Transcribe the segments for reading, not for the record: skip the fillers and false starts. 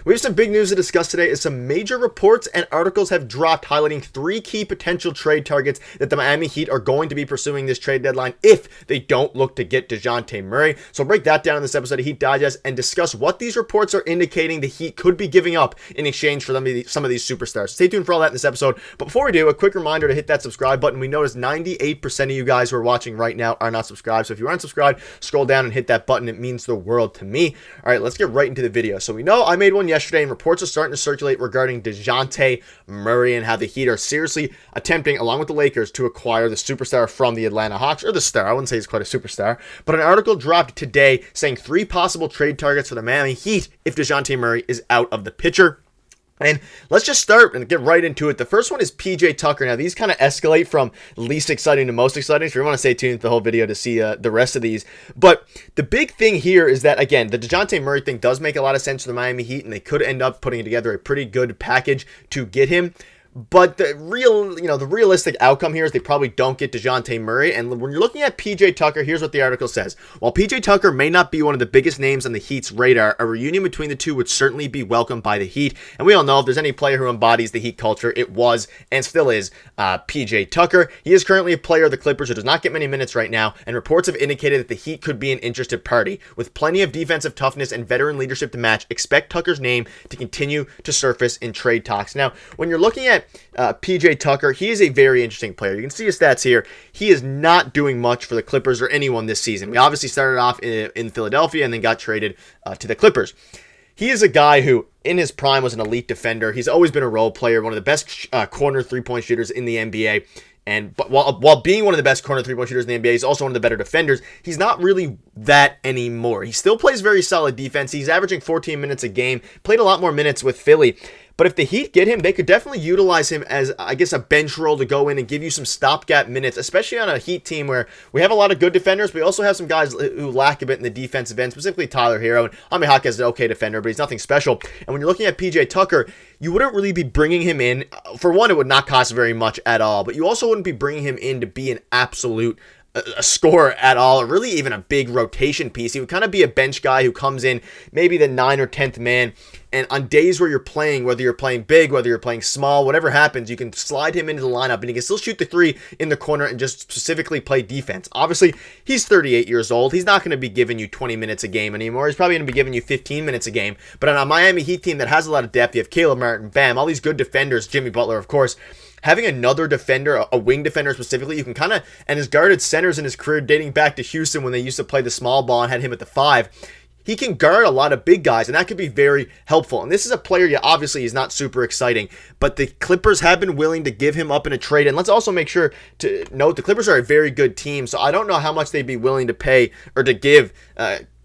We have some big news to discuss today as some major reports and articles have dropped highlighting 3 key potential trade targets that the Miami Heat are going to be pursuing this trade deadline if they don't look to get Dejounte Murray. So I'll break that down in this episode of Heat Digest and discuss what these reports are indicating the Heat could be giving up in exchange for some of these superstars. Stay tuned for all that in this episode. But before we do, a quick reminder to hit that subscribe button. We noticed 98% of you guys who are watching right now are not subscribed. So if you aren't subscribed, scroll down and hit that button. It means the world to me. All right, let's get right into the video. So we know I made one yesterday and reports are starting to circulate regarding Dejounte Murray and how the Heat are seriously attempting, along with the Lakers, to acquire the superstar from the Atlanta Hawks, or the star. I wouldn't say he's quite a superstar, but an article dropped today saying 3 possible trade targets for the Miami Heat if Dejounte Murray is out of the picture. And let's just start and get right into it. The first one is PJ Tucker. Now, these kind of escalate from least exciting to most exciting, so you want to stay tuned to the whole video to see the rest of these. But the big thing here is that, again, the Dejounte Murray thing does make a lot of sense for the Miami Heat, and they could end up putting together a pretty good package to get him. But the realistic outcome here is they probably don't get Dejounte Murray. And when you're looking at PJ Tucker, here's what the article says. While PJ Tucker may not be one of the biggest names on the Heat's radar, a reunion between the two would certainly be welcomed by the Heat. And we all know if there's any player who embodies the Heat culture, it was and still is PJ Tucker. He is currently a player of the Clippers who does not get many minutes right now, and reports have indicated that the Heat could be an interested party. With plenty of defensive toughness and veteran leadership to match, expect Tucker's name to continue to surface in trade talks. Now, when you're looking at PJ Tucker, he is a very interesting player. You can see his stats here. He is not doing much for the Clippers or anyone this season. We obviously started off in Philadelphia and then got traded to the Clippers. He is a guy who, in his prime, was an elite defender. He's always been a role player, one of the best corner three-point shooters in the NBA. But while being one of the best corner three-point shooters in the NBA, he's also one of the better defenders. He's not really that anymore. He still plays very solid defense. He's averaging 14 minutes a game, played a lot more minutes with Philly. But if the Heat get him, they could definitely utilize him as, I guess, a bench role to go in and give you some stopgap minutes, especially on a Heat team where we have a lot of good defenders. We also have some guys who lack a bit in the defensive end, specifically Tyler Hero. And Jaime Jaquez is an okay defender, but he's nothing special. And when you're looking at PJ Tucker, you wouldn't really be bringing him in. For one, it would not cost very much at all, but you also wouldn't be bringing him in to be an absolute a scorer at all, or really even a big rotation piece. He would kind of be a bench guy who comes in maybe the 9th or 10th man, and on days where you're playing, whether you're playing big, whether you're playing small, whatever happens, you can slide him into the lineup and he can still shoot the 3 in the corner and just specifically play defense. Obviously, he's 38 years old. He's not going to be giving you 20 minutes a game anymore. He's probably going to be giving you 15 minutes a game. But on a Miami Heat team that has a lot of depth, you have Caleb Martin, Bam, all these good defenders, Jimmy Butler, of course. Having another defender, a wing defender specifically, you can kind of, and his guarded centers in his career dating back to Houston when they used to play the small ball and had him at the 5. He can guard a lot of big guys, and that could be very helpful. And this is a player, obviously, he's not super exciting, but the Clippers have been willing to give him up in a trade. And let's also make sure to note the Clippers are a very good team, so I don't know how much they'd be willing to pay or to give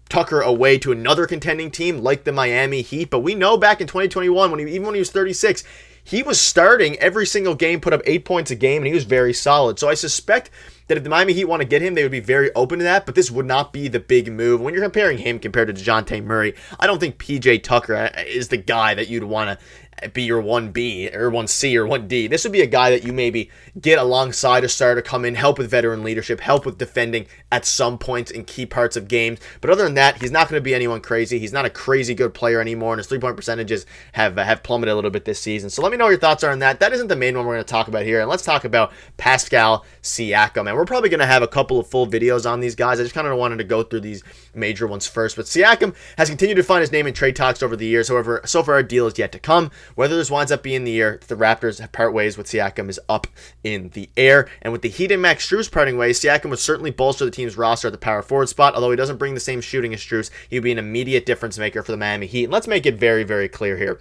Tucker away to another contending team like the Miami Heat. But we know back in 2021, even when he was 36, he was starting every single game, put up 8 points a game, and he was very solid. So I suspect that if the Miami Heat want to get him, they would be very open to that, but this would not be the big move. When you're comparing him compared to Dejounte Murray, I don't think PJ Tucker is the guy that you'd want to be your 1B or 1C or 1D. This would be a guy that you maybe get alongside a starter, come in, help with veteran leadership, help with defending at some points in key parts of games. But other than that, he's not going to be anyone crazy. He's not a crazy good player anymore, and his three-point percentages have plummeted a little bit this season. So let me know what your thoughts are on that. That isn't the main one we're going to talk about here, and let's talk about Pascal Siakam. And we're probably going to have a couple of full videos on these guys. I just kind of wanted to go through these major ones first. But Siakam has continued to find his name in trade talks over the years. However, so far a deal is yet to come. Whether this winds up being the year the Raptors part ways with Siakam is up in the air. And with the Heat and Max Strus parting ways, Siakam would certainly bolster the team's roster at the power forward spot. Although he doesn't bring the same shooting as Strus, he would be an immediate difference maker for the Miami Heat. And let's make it very, very clear here.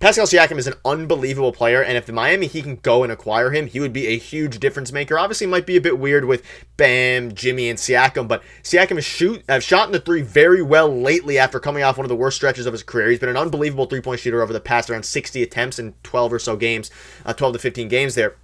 Pascal Siakam is an unbelievable player, and if the Miami Heat can go and acquire him, he would be a huge difference maker. Obviously, it might be a bit weird with Bam, Jimmy, and Siakam, but Siakam has shot in the 3 very well lately after coming off one of the worst stretches of his career. He's been an unbelievable three-point shooter over the past around 60 attempts in 12 or so games, 12 to 15 games there.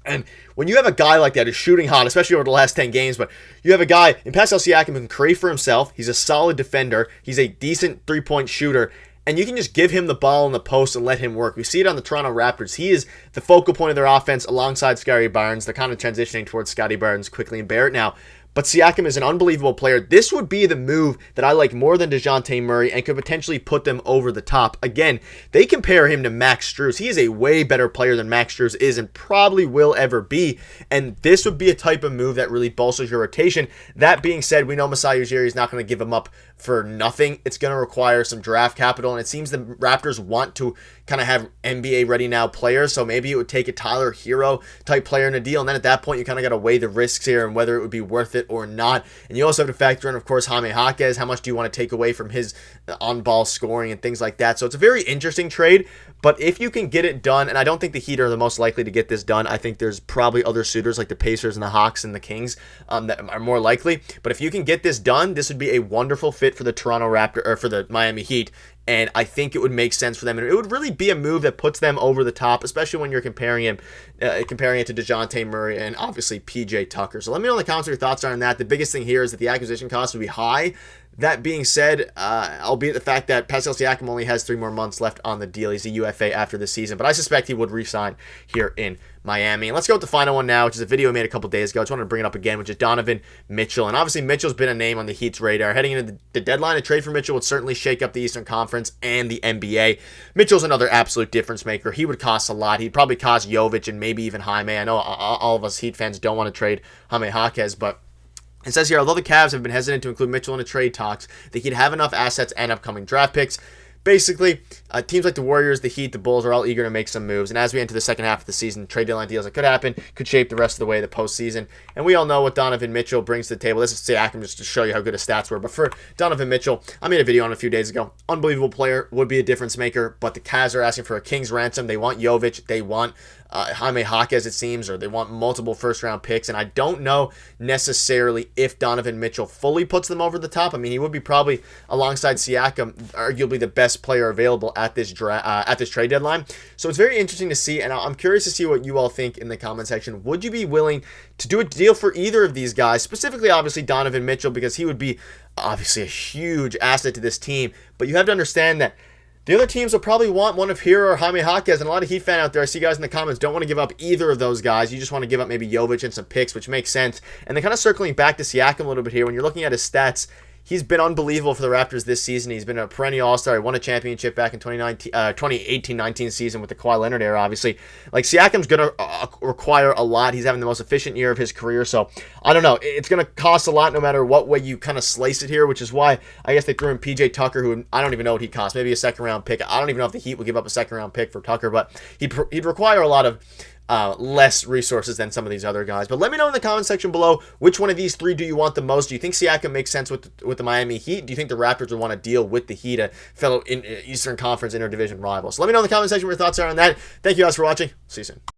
And when you have a guy like that who's shooting hot, especially over the last 10 games, but you have a guy in Pascal Siakam who can create for himself, he's a solid defender, he's a decent three-point shooter, and you can just give him the ball in the post and let him work. We see it on the Toronto Raptors. He is the focal point of their offense alongside Scottie Barnes. They're kind of transitioning towards Scottie Barnes quickly and Barrett now. But Siakam is an unbelievable player. This would be the move that I like more than Dejounte Murray and could potentially put them over the top. Again, they compare him to Max Strus. He is a way better player than Max Strus is and probably will ever be. And this would be a type of move that really bolsters your rotation. That being said, we know Masai Ujiri is not going to give him up for nothing. It's going to require some draft capital, and it seems the Raptors want to kind of have NBA ready now players, so maybe it would take a Tyler Hero type player in a deal, and then at that point you kind of got to weigh the risks here and whether it would be worth it or not. And you also have to factor in, of course, Jaime Jaquez. How much do you want to take away from his on-ball scoring and things like that? So it's a very interesting trade, but if you can get it done, and I don't think the Heat are the most likely to get this done. I think there's probably other suitors like the Pacers and the Hawks and the Kings that are more likely. But if you can get this done, this would be a wonderful fit for the Toronto Raptors or for the Miami Heat. And I think it would make sense for them. And it would really be a move that puts them over the top, especially when you're comparing it to Dejounte Murray and obviously PJ Tucker. So let me know in the comments what your thoughts are on that. The biggest thing here is that the acquisition cost would be high. That being said, albeit the fact that Pascal Siakam only has 3 more months left on the deal. He's a UFA after the season, but I suspect he would re-sign here in Miami. And let's go with the final one now, which is a video I made a couple days ago. I just wanted to bring it up again, which is Donovan Mitchell. And obviously, Mitchell's been a name on the Heat's radar. Heading into the deadline, a trade for Mitchell would certainly shake up the Eastern Conference and the NBA. Mitchell's another absolute difference maker. He would cost a lot. He'd probably cost Jovic and maybe even Jaime. I know all of us Heat fans don't want to trade Jaime Jaquez, but it says here, although the Cavs have been hesitant to include Mitchell in the trade talks, they could have enough assets and upcoming draft picks. Basically, teams like the Warriors, the Heat, the Bulls are all eager to make some moves. And as we enter the second half of the season, trade deadline deals that could happen could shape the rest of the way of the postseason. And we all know what Donovan Mitchell brings to the table. This is Siakam just to show you how good his stats were. But for Donovan Mitchell, I made a video on it a few days ago. Unbelievable player, would be a difference maker. But the Cavs are asking for a king's ransom. They want Jovic. They want Jaime Jaquez, it seems, or they want multiple first-round picks. And I don't know necessarily if Donovan Mitchell fully puts them over the top. I mean, he would be probably, alongside Siakam, arguably the best player available at this trade deadline. So it's very interesting to see, and I'm curious to see what you all think in the comment section. Would you be willing to do a deal for either of these guys, specifically, obviously, Donovan Mitchell, because he would be obviously a huge asset to this team. But you have to understand that the other teams will probably want one of Hero or Jaime Jaquez, and a lot of Heat fans out there, I see guys in the comments, don't want to give up either of those guys. You just want to give up maybe Jovic and some picks, which makes sense. And then kind of circling back to Siakam a little bit here, when you're looking at his stats, he's been unbelievable for the Raptors this season. He's been a perennial All-Star. He won a championship back in 2018-19 season with the Kawhi Leonard era, obviously. Like, Siakam's going to require a lot. He's having the most efficient year of his career. So, I don't know. It's going to cost a lot no matter what way you kind of slice it here, which is why I guess they threw in PJ Tucker, who I don't even know what he'd cost. Maybe a second-round pick. I don't even know if the Heat would give up a second-round pick for Tucker, but he'd require a lot of less resources than some of these other guys. But let me know in the comment section below, which one of these 3 do you want the most? Do you think Siakam makes sense with the Miami Heat? Do you think the Raptors would want to deal with the Heat, a fellow Eastern Conference interdivision rival? So let me know in the comment section what your thoughts are on that. Thank you guys for watching. See you soon.